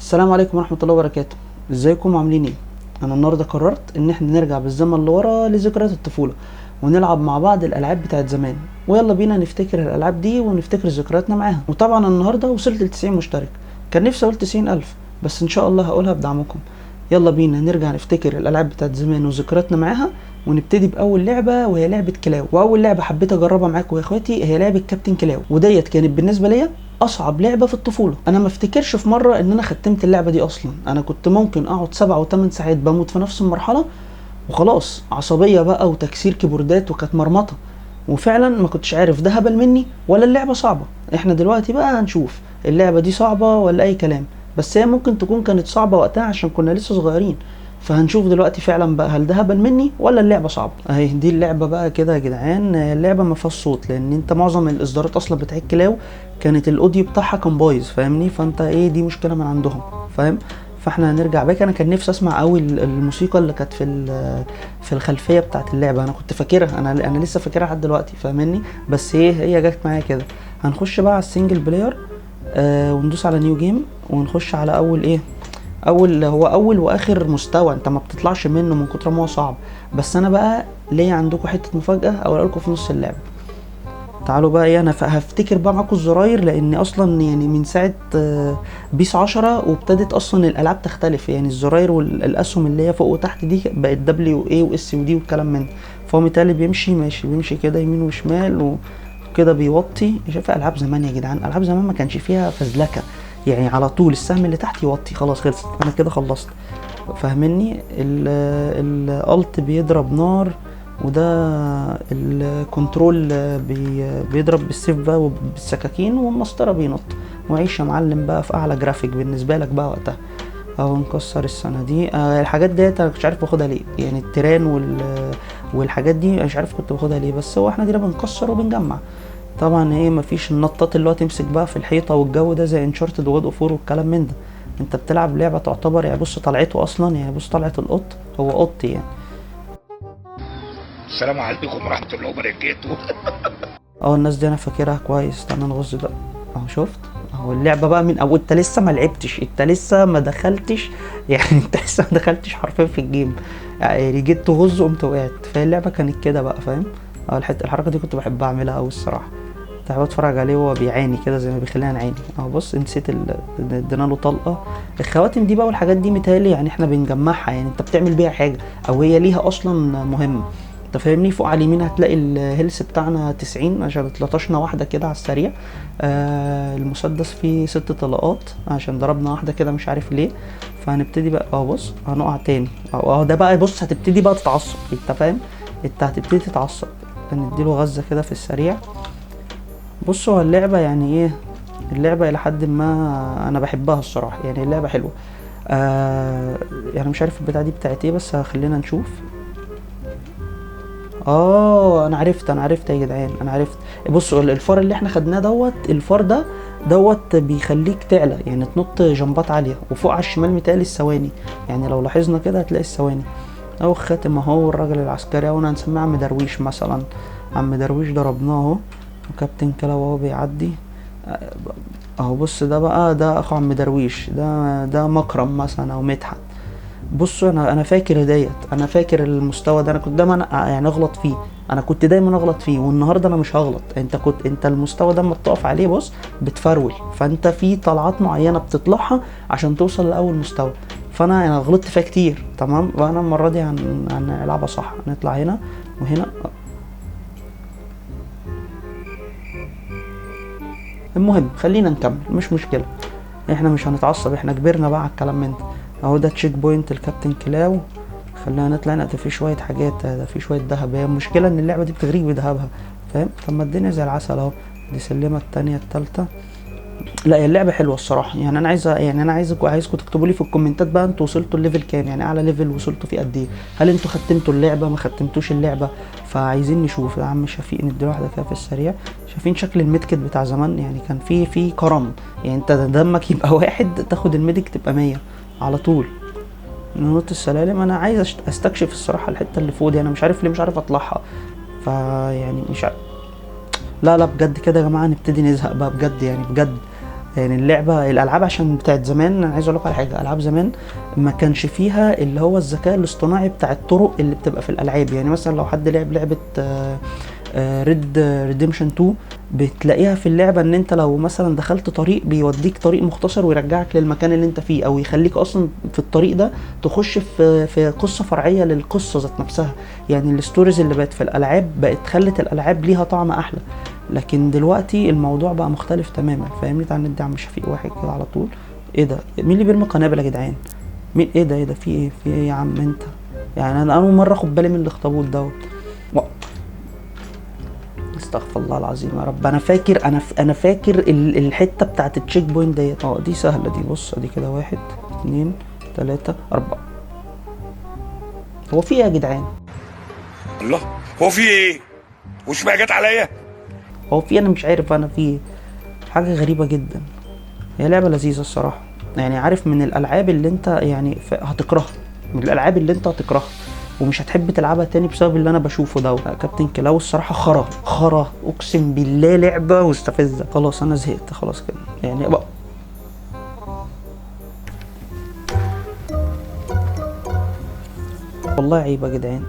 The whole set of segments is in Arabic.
السلام عليكم ورحمة الله وبركاته. ازيكم عاملين ايه؟ انا النهارده قررت ان احنا نرجع بالزمن لورا لذكريات الطفولة ونلعب مع بعض الالعاب بتاعت زمان، ويلا بينا نفتكر الالعاب دي ونفتكر ذكرياتنا معاها. وطبعا النهارده وصلت ل90 مشترك، كان نفسي اقول 90,000 بس ان شاء الله هقولها بدعمكم. يلا بينا نرجع نفتكر الالعاب بتاعت زمان وذكرياتنا معاها، ونبتدي باول لعبه وهي لعبه كلاو. واول لعبه حبيت اجربها معاكم يا اخواتي هي لعبه كابتن كلاو، وديت كانت بالنسبه ليا اصعب لعبه في الطفوله. انا ما افتكرش في مره ان انا ختمت اللعبه دي اصلا. انا كنت ممكن اقعد 7 و8 ساعات بموت في نفس المرحله وخلاص، عصبيه بقى وتكسير كيبوردات وكانت مرمطه. وفعلا ما كنتش عارف ده هبل مني ولا اللعبه صعبه. احنا دلوقتي بقى هنشوف اللعبه دي صعبه ولا اي كلام، بس هي ممكن تكون كانت صعبه وقتها عشان كنا لسه صغيرين. فهنشوف دلوقتي فعلا بقى هل ده هبل مني ولا اللعبه صعبه. اهي دي اللعبه بقى كده يا جدعان. اللعبه ما فيهاش صوت لان انت معظم الاصدارات اصلا بتاعت كلاو كانت الاوديو بتاعها كان بايظ، فاهمني؟ فانت ايه، دي مشكله من عندهم، فاهم؟ فاحنا هنرجع بقى. انا كان نفسي اسمع قوي الموسيقى اللي كانت في الخلفيه بتاعت اللعبه. انا كنت فاكرها، انا لسه فاكرها لحد دلوقتي، فاهمني؟ بس ايه، هي جت معايا كده. هنخش بقى على السنجل بلاير، وندوس على نيو جيم ونخش على اول ايه، اول واخر مستوى. انت ما بتطلعش منه من كتر ما هو صعب. بس انا بقى ليا عندكم حته مفاجاه اقولها لكم في نص اللعبه. تعالوا بقى ايه، انا هفتكر بقى معاكم الزراير لان اصلا يعني من ساعه بيس 10 وابتدت اصلا الالعاب تختلف. يعني الزراير والاسهم اللي هي فوق وتحت دي بقت دبليو واي واس ودي والكلام من ده. فهو متهيألي بيمشي ماشي، بيمشي كده يمين وشمال وكده بيوطي. شايف العاب زمان يا جدعان؟ العاب زمان ما كانش فيها فزلكه، يعني على طول السهم اللي تحت يوطي، خلاص خلصت، انا كده خلصت، فاهمني؟ الالت بيضرب نار، وده الكنترول بيضرب بالسيف بقى وبالسكاكين، والمسطره بينط. وعيش يا معلم بقى في اعلى جرافيك بالنسبه لك بقى وقتها. اهو نكسر الصناديق. الحاجات ديت انا مش عارف باخدها ليه، يعني التيران والحاجات دي مش عارف كنت باخدها ليه، بس هو احنا دي بنكسر وبنجمع. طبعا ايه، مفيش النطاط اللي هو تمسك بقى في الحيطه والجو ده زي انشارتد وجاد اوف وور والكلام من ده. انت بتلعب لعبه تعتبر، يعني بص طلعته اصلا، يعني بص طلعت القط، هو قط يعني. السلام عليكم ورحمة الله وبركاته. اه الناس دي انا فاكرها كويس. استنى نغز ده. اهو شفت، اهو اللعبه بقى من اول. انت لسه ما لعبتش، انت لسه ما دخلتش يعني انت لسه ما دخلتش حرفيا في الجيم، يعني جيت تغز قمت وقعت. فهي اللعبه كانت كده بقى، فاهم؟ اه الحركه دي كنت بحب اعملها قوي الصراحه. كنت بحب اتفرج عليه وهو بيعاني كده زي ما بيخلينا نعاني. اهو بص نسيت ادينا له طلقه. الخواتم دي بقى والحاجات دي متهيألي يعني احنا بنجمعها، يعني انت بتعمل بيها حاجه او هي ليها اصلا مهمه، انت فاهمني؟ فوق على اليمين هتلاقي الهيلث بتاعنا 90 عشان اتلطشنا واحده كده على السريع. المسدس فيه 6 طلقات عشان ضربنا واحده كده مش عارف ليه. فهنبتدي بقى اهو بص هنقع تاني اهو. ده بقى بص هتبتدي بقى تتعصب، انت فاهم؟ انت هتبتدي تتعصب. هنديله غزه كده في السريع. بصوا اللعبه يعني ايه، اللعبه الى حد ما انا بحبها الصراحه، يعني اللعبه حلوه. يعني مش عارف البتاعه دي بتاعت ايه، بس خلينا نشوف. انا عرفت يا جدعان، انا عرفت. بصوا الفار اللي احنا خدناه دوت، الفار دوت بيخليك تعلى، يعني تنط جمبات عاليه. وفوق على الشمال متهيألي الثواني، يعني لو لاحظنا كده هتلاقي الثواني. اهو الخاتم اهو، الراجل العسكري اهو، هنسميه عم درويش مثلا. عم درويش ضربناه اهو. وكابتن كلاو اهو بيعدي اهو. بص ده بقى ده اخو عم درويش، ده مكرم مثلا او مدحت. بصوا انا فاكر ديت، انا فاكر المستوى ده. انا كنت دايما يعني اغلط فيه، انا كنت دايما اغلط فيه، والنهارده انا مش هغلط. انت المستوى ده اما بتقف عليه بص بتفرول، فانت في طلعات معينه بتطلعها عشان توصل لاول مستوى. فانا غلطت فيها كتير، تمام؟ وانا المره دي هنلعبها صح. نطلع هنا وهنا. المهم خلينا نكمل، مش مشكله، احنا مش هنتعصب، احنا كبرنا بقى على الكلام من ده. اهو ده تشيك بوينت الكابتن كلاو. خلينا نطلع هنا، ده في شويه حاجات، ده في شويه ذهب. هي المشكله ان اللعبه دي بتغريك بذهبها، فاهم؟ طب ما الدنيا زي العسل اهو. دي سلمه التانية التالتة. لا هي اللعبه حلوه الصراحه، يعني انا عايزكم تكتبوا لي في الكومنتات بقى انتوا وصلتوا الليفل كام، يعني اعلى ليفل وصلتوا فيه قد ايه. هل انتوا ختمتوا اللعبه ما ختمتوش اللعبه؟ فعايزين نشوف. يا عم شفيق نديله واحده كده في السريع. شايفين شكل الميدكت بتاع زمان؟ يعني كان في كرم، يعني انت دمك يبقى واحد تاخد الميديك تبقى 100 على طول. ننط السلالم. انا عايز استكشف الصراحه الحته اللي فوق دي، انا مش عارف ليه مش عارف اطلعها. فيعني مش عارف. لا بجد كده يا جماعه نبتدي نزهق بقى بجد، يعني بجد. يعني الالعاب عشان بتاعت زمان، انا عايز اقول لك على حاجه، العاب زمان ما كانش فيها اللي هو الذكاء الاصطناعي بتاع الطرق اللي بتبقى في الالعاب. يعني مثلا لو حد لعب لعبه ريد ريديمشن 2، بتلاقيها في اللعبه ان انت لو مثلا دخلت طريق بيوديك طريق مختصر ويرجعك للمكان اللي انت فيه، او يخليك اصلا في الطريق ده تخش في قصه فرعيه للقصه ذات نفسها. يعني الستوريز اللي بقت في الالعاب بقت خلت الالعاب ليها طعم احلى. لكن دلوقتي الموضوع بقى مختلف تماما، فاهمني؟ تعال ندي عم شفيق واحد كده على طول. ايه ده؟ مين اللي بيرمي قنابل يا جدعان؟ مين؟ ايه ده؟ ايه ده؟ في ايه يا عم انت؟ يعني انا اول مره اخد بالي من الاخطبوط دوت. استغفر الله العظيم يا رب. انا فاكر الحته بتاعت التشيك بوينت ديت. دي سهله دي. بص ادي كده 1 2 3 4. هو في ايه يا جدعان؟ الله، هو في ايه؟ وش بقى جت عليا؟ هو في، انا مش عارف انا في حاجه غريبه جدا. هي لعبه لذيذه الصراحه، يعني عارف من الالعاب اللي انت يعني هتكرهها، من الالعاب اللي انت هتكرهها ومش هتحب تلعبها تاني بسبب اللي انا بشوفه ده. كابتن كلاو الصراحه خرا اقسم بالله، لعبه مستفزه. خلاص انا زهقت خلاص كده يعني بقى. والله عيب يا جدعان.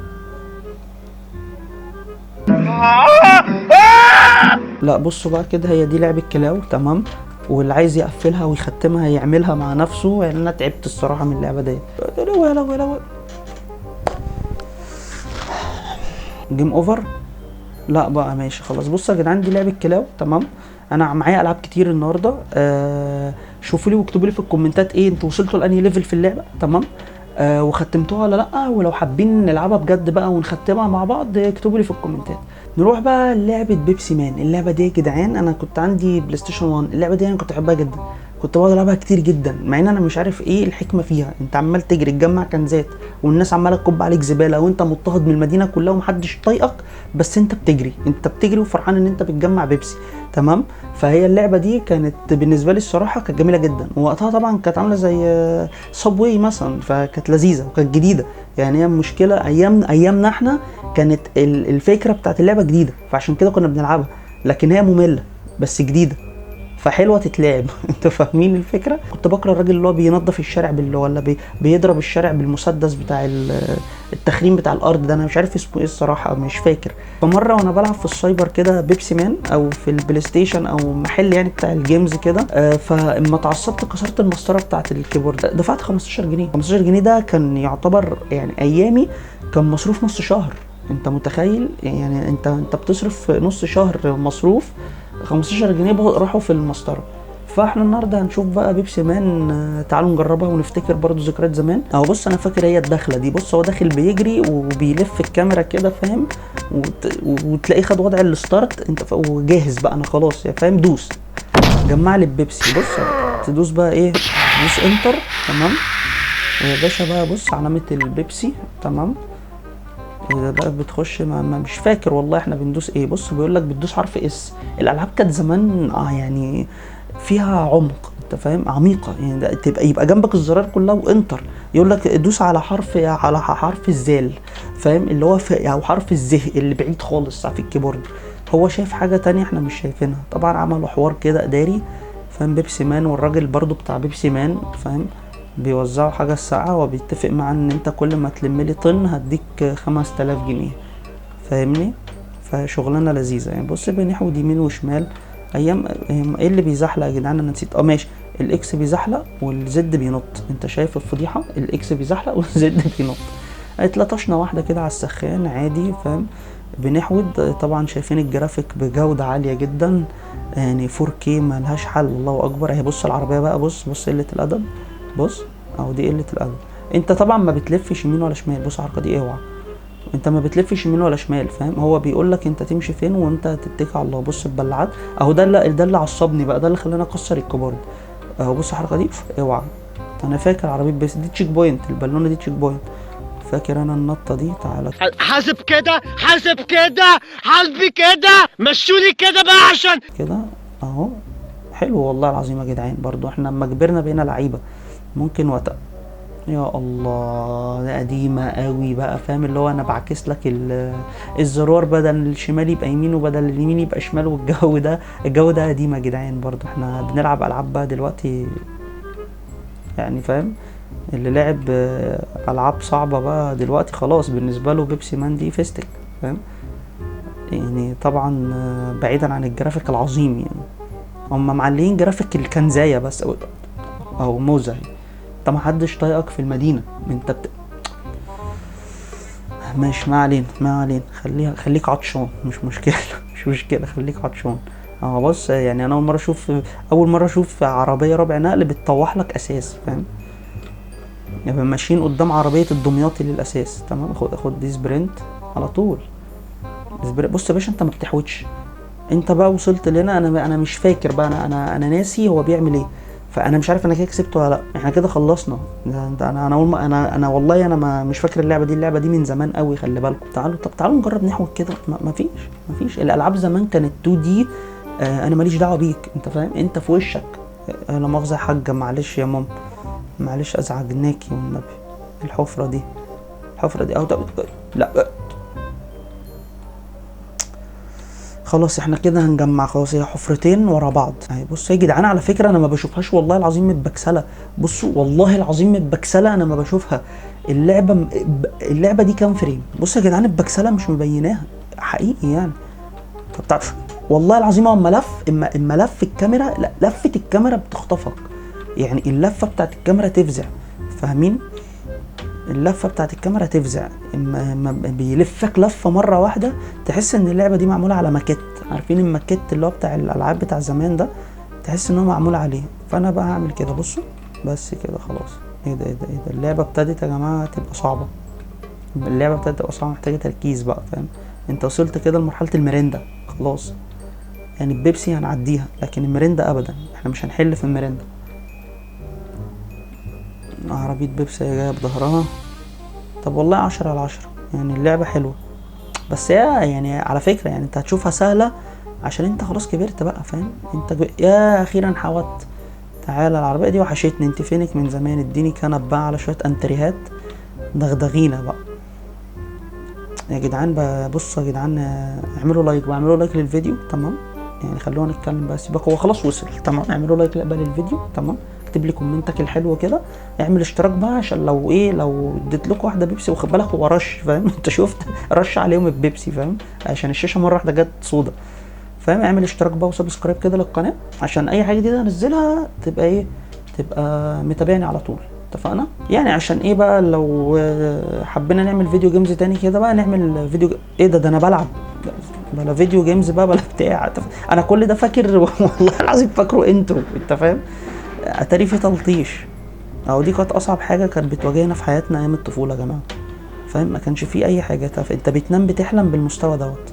لا بصوا بقى كده، هي دي لعبه كلاو تمام، واللي عايز يقفلها ويختمها يعملها مع نفسه. يعني انا تعبت الصراحه من اللعبه دي. جيم اوفر. لا بقى ماشي خلاص. بصوا يا جدعان، دي لعبه كلاو تمام. انا معايا العاب كتير النهارده. شوفوا لي واكتبوا لي في الكومنتات ايه انتوا وصلتوا لانهي ليفل في اللعبه تمام، وختمتوها ولا لا، ولو حابين نلعبها بجد بقى ونختمها مع بعض اكتبوا لي في الكومنتات. نروح بقى لعبه بيبسي مان. اللعبه دي يا جدعان انا كنت عندي بلاي ستيشن 1، اللعبه دي انا كنت بحبها جدا، كنت بقعد العبها كتير جدا، مع ان انا مش عارف ايه الحكمه فيها. انت عمال تجري تجمع كنزات والناس عماله تكب عليك زباله وانت مضطهد من المدينه كلها ومحدش طايقك، بس انت بتجري وفرحان ان انت بتجمع بيبسي تمام. فهي اللعبه دي كانت بالنسبه لي الصراحه كانت جميله جدا، ووقتها طبعا كانت عامله زي صابواي مثلا، فكانت لذيذه وكانت جديده. يعني هي المشكله ايامنا احنا كانت الفكره بتاعت اللعبه جديده، فعشان كده كنا بنلعبها، لكن هي ممله بس جديده فحلوه تتلعب. انتوا فاهمين الفكره؟ كنت بكره الراجل اللي هو بينظف الشارع ولا بيضرب الشارع بالمسدس بتاع التخريم بتاع الارض ده، انا مش عارف اسمه ايه الصراحه، مش فاكر. فمره وانا بلعب في السايبر كده بيبسي مان، او في البلاي ستيشن او محل يعني بتاع الجيمز كده، فاما اتعصبت كسرت المسطره بتاعه الكيبورد، دفعت 15 جنيه. 15 جنيه ده كان يعتبر يعني ايامي كان مصروف نص شهر. انت متخيل؟ يعني انت بتصرف نص شهر مصروف، 15 جنيه راحوا في المسطره. فاحنا النهارده هنشوف بقى بيبسي مان. تعالوا نجربها ونفتكر برضو ذكريات زمان. اهو بص انا فاكر هي الدخله دي. بص هو داخل بيجري وبيلف الكاميرا كده فاهم، وتلاقيه خد وضع الستارت انت وجاهز بقى. انا خلاص يا فاهم، دوس جمع لي البيبسي. بص تدوس بقى ايه، دوس انتر تمام يا باشا. بقى بص علامه البيبسي تمام. اذا بقى بتخش ما مش فاكر والله احنا بندوس ايه. بص بيقول لك بتدوس حرف اس. الالعاب كانت زمان يعني فيها عمق، انت فاهم، عميقه. يعني يبقى جنبك الزرار كلها وانتر، يقول لك دوس على حرف الزال، فاهم، اللي هو او حرف الزه اللي بعيد خالص في الكيبورد. هو شايف حاجه تانية احنا مش شايفينها. طبعا عملوا حوار كده اداري فاهم، بيبسي مان والراجل برضو بتاع بيبسي مان فاهم بيوزعوا حاجة الساعة، وبيتفق معاه ان انت كل ما تلملي طن هديك 5000 جنيه فاهمني. فشغلانة لذيذة يعني. بص بنحود يمين وشمال. ايام ايه اللي بيزحلق يا جدعان؟ انا نسيت. ماشي، الاكس بيزحلق والزد بينط. انت شايف الفضيحة؟ الاكس بيزحلق والزد بينط. اتلطشنا واحدة كده على السخان عادي فاهم. بنحود طبعا شايفين الجرافيك بجودة عالية جدا يعني 4K ملهاش حل. الله اكبر. اهي بص العربية بقى، بص قلة الادب. بص اهو دي قله الادب. انت طبعا ما بتلفش يمين ولا شمال. بص الحركه دي اوعى، انت ما بتلفش يمين ولا شمال فاهم. هو بيقول لك انت تمشي فين وانت تتكل على الله. بص البلعات اهو، ده اللي عصبني بقى، ده اللي خلاني اكسر الكيبورد اهو. بص الحركه دي اوعى. انا فاكر عربيه بس دي تشيك بوينت، البالونه دي تشيك بوينت. فاكر انا النطه دي. تعالى حاسب كده حاسبي كده مشوني كده بقى عشان كده اهو. حلو والله العظيم يا جدعان. برضو احنا لما كبرنا بقينا لعيبه. ممكن يا الله، ده قديمة قوي بقى، فاهم؟ اللي هو انا بعكس لك الزرار، بدل الشمال يبقى يمين وبدل اليمين يبقى شمال، والجو ده الجو ده قديم يا جدعان. برضو احنا بنلعب العاب بقى دلوقتي يعني، فاهم؟ اللي لعب العاب صعبة بقى دلوقتي خلاص بالنسبة له بيبسي مان دي فيستك، فاهم؟ يعني طبعا بعيدا عن الجرافيك العظيم، يعني هم معلين جرافيك الكنزاية بس او موزة. انت محدش طايقك في المدينة، انت ماشي، ما علينا خليك عطشان، مش مشكلة مش مشكلة، خليك عطشان. بص يعني انا اول مرة اشوف عربية ربع نقل بتطوح لك اساس، فاهم؟ يعني ماشيين قدام عربية الدمياطي للاساس، تمام؟ خد دي سبرنت على طول. بص يا باشا، انت ما بتحوتش، انت بقى وصلت لنا، انا مش فاكر بقى، انا ناسي هو بيعمل ايه، فانا مش عارف انا كده كسبت ولا لا. احنا كده خلصنا. انا والله انا مش فاكر اللعبه دي من زمان قوي، خلي بالكم. تعالوا نجرب نحوت كده. مفيش الالعاب زمان كانت 2 دي. انا ماليش دعوه بيك، انت فاهم؟ انت في وشك. لا مؤاخذه يا حاجه، معلش يا ماما، معلش ازعجناكي والنبي. الحفره دي او لا خلاص، احنا كده هنجمع خلاص، هي حفرتين ورا بعض اهي. بص يا جدعان، على فكره انا ما بشوفهاش والله العظيم متبكسله. بصوا والله العظيم متبكسله، انا ما بشوفها. اللعبه دي كام فريم؟ بص يا جدعان، البكسله مش مبيناها حقيقي يعني. طب تعرف والله العظيم، اما لف الكاميرا، لا لفه الكاميرا بتخطفك، يعني اللفه بتاعت الكاميرا تفزع، فاهمين؟ اللفه بتاعت الكاميرا تفزع، اما بيلفك لفه مره واحده تحس ان اللعبه دي معموله على ماكيت. عارفين الماكيت اللي هو بتاع الالعاب بتاع زمان ده؟ تحس ان هو معمول عليه. فانا بقى هعمل كده، بصوا بس كده خلاص. ايه ده اللعبه ابتدت يا جماعه تبقى صعبه. محتاجه تركيز بقى، فاهم؟ انت وصلت كده لمرحله الميريندا خلاص. يعني البيبسي هنعديها، لكن الميريندا ابدا، احنا مش هنحل في الميريندا. عربيه بيبسي جايه بظهرها. طب والله 10/10، يعني اللعبة حلوة، بس هي يعني على فكرة يعني انت هتشوفها سهلة عشان انت خلاص كبرت بقى، فاهم؟ يا اخيرا حاوت. تعالى، العربية دي وحشتني، انت فينك من زمان؟ اديني كنب بقى على شوية انتريهات دغدغينا بقى يا جدعان. بصوا يا جدعان، اعملوا لايك للفيديو، تمام؟ يعني خلونا نتكلم بقى، سيبك هو خلاص وصل، تمام؟ اعملوا لايك بقى للفيديو، تمام؟ اكتب لي كومنتك الحلو كده، اعمل اشتراك بقى عشان لو اديت لكم واحده بيبسي، واخد بالك هو رش، فاهم؟ انت شفت رش عليهم البيبسي، فاهم؟ عشان الشاشه مره واحده جت صودا، فاهم؟ اعمل اشتراك بقى وسبسكرايب كده للقناه عشان اي حاجه جديده انزلها تبقى متابعني على طول. اتفقنا؟ يعني عشان ايه بقى، لو حبينا نعمل فيديو جيمز تاني كده بقى، نعمل فيديو ايه ده انا بلعب بلا فيديو جيمز بقى بلا بتاع. انا كل ده فاكر والله العظيم فاكره انتوا، انت فاهم؟ اتاري في تلطيش. دي كانت اصعب حاجه كانت بتواجهنا في حياتنا ايام الطفوله يا جماعه، فاهم؟ ما كانش فيه اي حاجه. انت بتنام بتحلم بالمستوى دوت،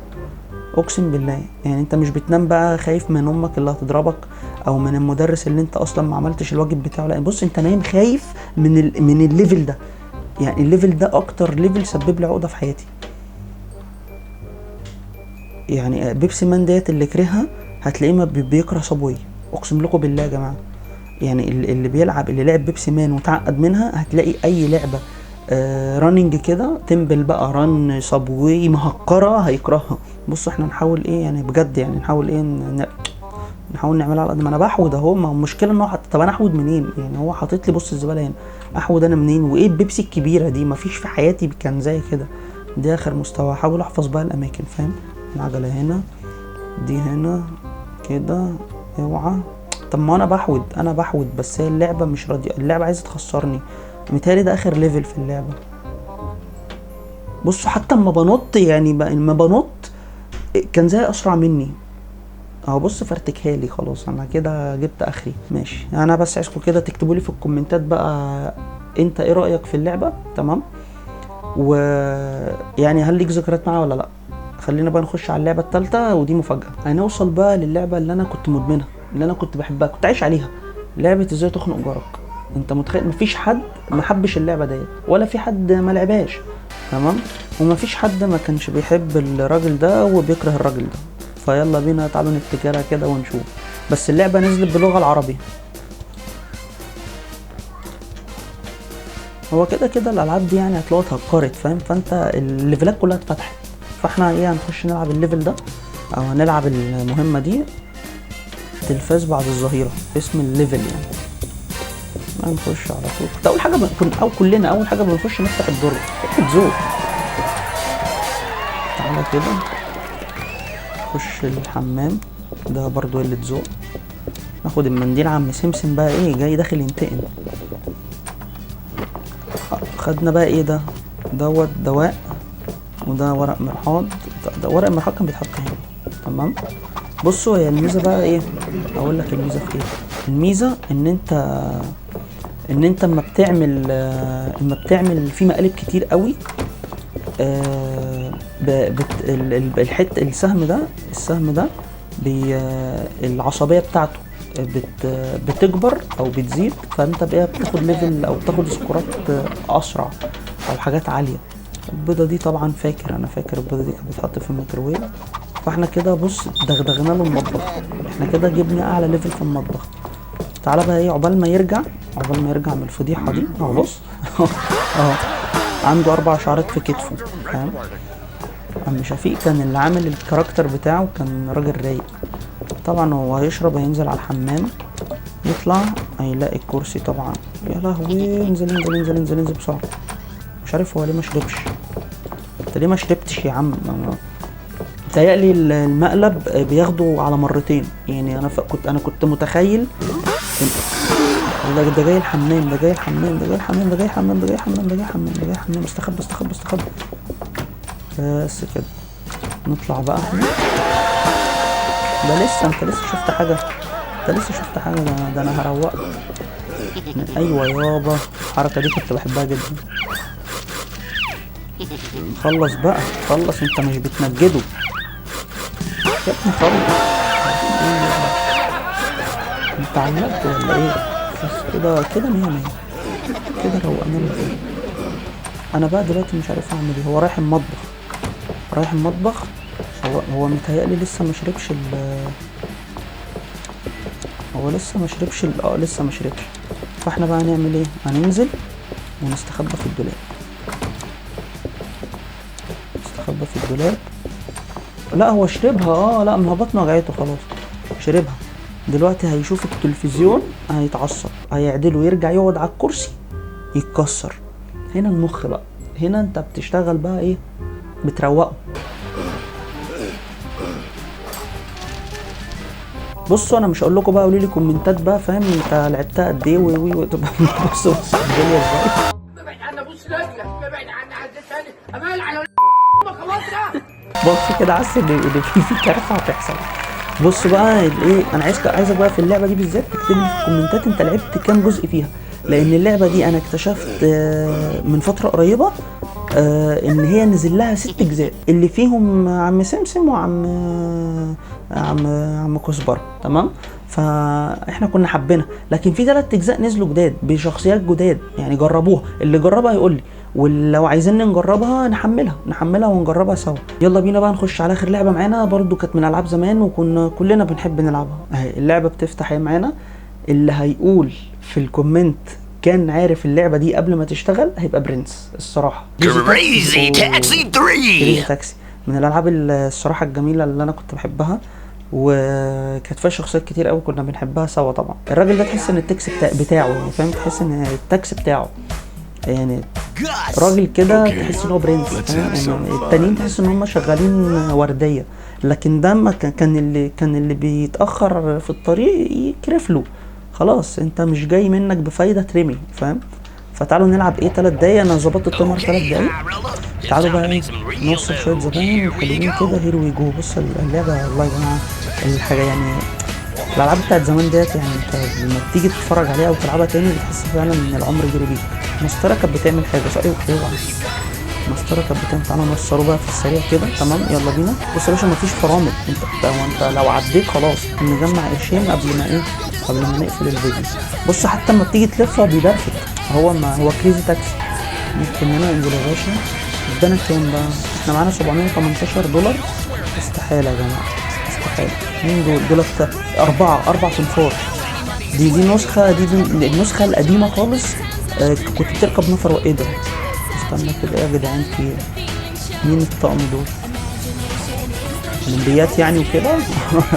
اقسم بالله. يعني انت مش بتنام بقى خايف من امك اللي هتضربك او من المدرس اللي انت اصلا ما عملتش الواجب بتاعه، لا بص، انت نايم خايف من الليفل ده. يعني الليفل ده اكتر ليفل سبب لي عقده في حياتي. يعني بيبسي مان ديت اللي كرهها هتلاقيه ما بيكره صابوي، اقسم لكم بالله يا جماعه. يعني اللي لعب بيبسي مان وتعقد منها، هتلاقي اي لعبه راننج كده تمبل بقى، ران صابوي مهكره، هيكرهها. بصوا احنا نحاول ايه يعني بجد، يعني نحاول ايه نحاول نعملها على قد ما انا بحود اهو. ما المشكله ان هو طب انا احود منين؟ يعني هو حاطط لي بص الزباله هنا، احود انا منين؟ وايه البيبسي الكبيره دي؟ مفيش في حياتي كان زي كده. دي اخر مستوى. احاول احفظ بقى الاماكن، فاهم؟ العجله هنا، دي هنا كده، اوعى. طب ما انا بحود بس هي اللعبه مش راضيه، اللعبه عايزه تخسرني. متهيألي ده اخر ليفل في اللعبه. بصوا حتى اما بنط، يعني اما بنط كان زي اسرع مني اهو. بص فرتكها لي خلاص، انا كده جبت اخري. ماشي، انا بس عايزكم كده تكتبوا لي في الكومنتات بقى انت ايه رايك في اللعبه، تمام؟ ويعني هل ليك ذكريات معاها ولا لا؟ خلينا بقى نخش على اللعبه الثالثه، ودي مفاجاه. هنوصل بقى للعبه اللي انا كنت مدمنها، اللي انا كنت بحبها، كنت عايش عليها. لعبه ازاي تخنق جارك. انت متخيل مفيش حد ما حبش اللعبه ديت، ولا في حد ما لعبهاش، تمام؟ ومفيش حد ما كانش بيحب الراجل ده وبيكره الراجل ده. فيلا بينا تعالوا نفتكرها كده ونشوف. بس اللعبه نزلت باللغه العربيه. هو كده كده الالعاب دي يعني هتلاقوها اتهكرت فاهم، فانت الليفلات كلها اتفتحت. فاحنا ايه هنخش نلعب الليفل ده او هنلعب المهمه دي، تلفاز بعد الظهيره اسم الليفل يعني. هنخش على طول. كنت اول حاجه كلنا اول حاجه بنخش نفتح الدرج ذوق. تعالى كده نخش الحمام ده برضو اللي ذوق. ناخد المنديل عم سمسم بقى ايه جاي داخل ينتقم. خدنا بقى ايه ده دوت دواء، وده ورق مرحاض. ده ورق المرحاض كان بيتحط هنا تمام. بصوا هي الميزه بقى ايه، اقول لك الميزه في ايه. الميزه ان انت اما بتعمل في مقالب كتير قوي السهم ده العصبيه بتاعته بتكبر او بتزيد، فانت بقى بتاخد ليفل او بتاخد سكورات اسرع او حاجات عاليه. البيضه دي طبعا انا فاكر البيضه دي كانت بتتحط في الميكروويف. فاحنا كده بص دغدغنا له المطبخ، احنا كده جبنا اعلى ليفل في المطبخ. تعالى بقى ايه عقبال ما يرجع من الفضيحه دي اهو. بص اهو عنده 4 شعرات في كتفه فاهم. عم شفيق كان اللي عامل الكاركتر بتاعه كان راجل رايق. طبعا هو هيشرب هينزل على الحمام، يطلع هيلاقي الكرسي طبعا. يا لهوي انزل بسرعه. مش عارف هو ليه ما شربش. انت ليه ما شربتش يا عم؟ متهيألي المقلب بياخده على مرتين يعني. انا كنت متخيل ده جاي الحمام استخبى بس كده. نطلع بقى احنا. ده لسه انت لسه شفت حاجه ده انا هروقك. ايوه يابا الحركه دي كنت بحبها جدا. خلص بقى انت مش بتنجده يا ابني خلص. انت عملت ولا ايه؟ بس كده 100 كده روقنا له. انا بقى دلوقتي مش عارف اعمل ايه. هو رايح المطبخ. هو متهيألي لسه ما شربش لسه ما شربش. فاحنا بقى هنعمل ايه؟ هننزل ونستخبى في الدولاب. لا هو شربها. لا ما هو بطنه وجعته خلاص شربها. دلوقتي هيشوف التلفزيون هيتعصب هيعدله يرجع يقعد على الكرسي يتكسر. هنا المخ بقى، هنا انت بتشتغل بقى ايه، بتروقه. بصوا انا مش هقول لكم بقى، قولوا لي كومنتات بقى فاهم انت لعبتها قد ايه وتبقى بصوا الدنيا ازاي. ابعد عنا بص رجلك، ابعد عنا عزتني امال على خلاص. بص كده عسل اللي في كارثه هتحصل. بص بقى ايه، انا عايزك بقى في اللعبه دي بالذات تكتب لي في الكومنتات انت لعبت كام جزء فيها، لان اللعبه دي انا اكتشفت من فتره قريبه ان هي نزل لها 6 اجزاء اللي فيهم عم سمسم وعم عم كزبره تمام. فاحنا كنا حابينها، لكن في 3 اجزاء نزلوا جداد بشخصيات جداد يعني. جربوها، اللي جربها يقول لي، ولو عايزين نجربها نحملها ونجربها سوا. يلا بينا بقى نخش على اخر لعبه معانا، برضو كانت من العاب زمان وكنا كلنا بنحب نلعبها. اهي اللعبه بتفتح اهي معانا. اللي هيقول في الكومنت كان عارف اللعبه دي قبل ما تشتغل هيبقى برنس الصراحه. كريزي تاكسي 3 من الالعاب الصراحه الجميله اللي انا كنت بحبها، وكانت فيها شخصيات كتير قوي كنا بنحبها سوا. طبعا الراجل ده تحس ان التاكس بتاعه يعني فاهم، تحس ان التاكس بتاعه يعني راجل كده تحس ان هو برنس يعني. التانيين تحس ان هم شغالين ورديه، لكن ده ما كان اللي بيتاخر في الطريق يكرفله خلاص. انت مش جاي منك بفايده ترمي فاهم. فتعالوا نلعب ايه 3 دقايق. انا ظبطت التمر 3 دقايق. تعالوا بقى ايه نوصل شويه زباين حلوين كده. هير وي جو. بص اللعبه والله يا جماعه الحاجه يعني الالعاب بتاعت زمان ديت يعني انت لما بتيجي تتفرج عليها او تلعبها تاني بتحس فعلا ان العمر جري بيك. مسطره كانت بتعمل حاجه صح. ايوه مسطره كانت بتعمل. تعالوا نوصله بقى في السريع كده تمام. يلا بينا. بص يا باشا مفيش فرامل. انت لو عديت خلاص نجمع قرشين قبل ما نقفل الفيديو. بص حتى لما بتيجي تلف هو بيدرفك. هو كريزي تاكسي. ممكن هنا انزل يا باشا. ادانا كام بقى؟ احنا معانا $718. استحاله يا جماعه استحاله. مين دول 4 صنفار. دي نسخه، دي النسخه القديمه خالص كنت بتركب نفر وايه ده؟ استنى كده يا جدعان، في مين الطقم دول؟ اولمبيات يعني وكده.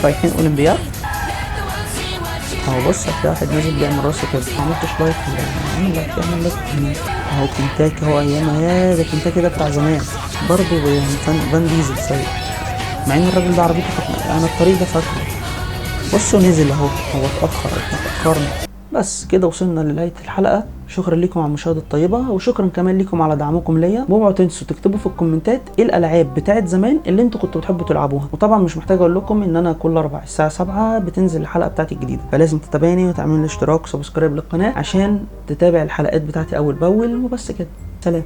رايحين اولمبيات اهو. بص هتلاقي واحد نازل بيعمل راسه كده. معملتش لايك ولا اعمل لايك؟ اعمل لايك اهو. كنتاكي اهو، ايامها يا ده كنتاكي ده بتاع زمان برضه. فان ديزل سايق، مع ان الراجل ده عربيته كانت، انا الطريق ده فاكره. بصوا نزل اهو، هو اتأخر، احنا اتأخرنا. بس كده وصلنا لنهاية الحلقة. شكرا لكم على المشاهدة الطيبة، وشكرا كمان لكم على دعمكم ليا. واوعوا تنسوا تكتبوا في الكومنتات ايه الالعاب بتاعت زمان اللي انتوا كنتوا بتحبوا تلعبوها. وطبعا مش محتاج اقول لكم ان انا كل 4 الساعة 7 بتنزل الحلقة بتاعتي الجديدة، فلازم تتابعني وتعملوا اشتراك وسبسكرايب للقناة عشان تتابع الحلقات بتاعتي اول باول. وبس كده، سلام.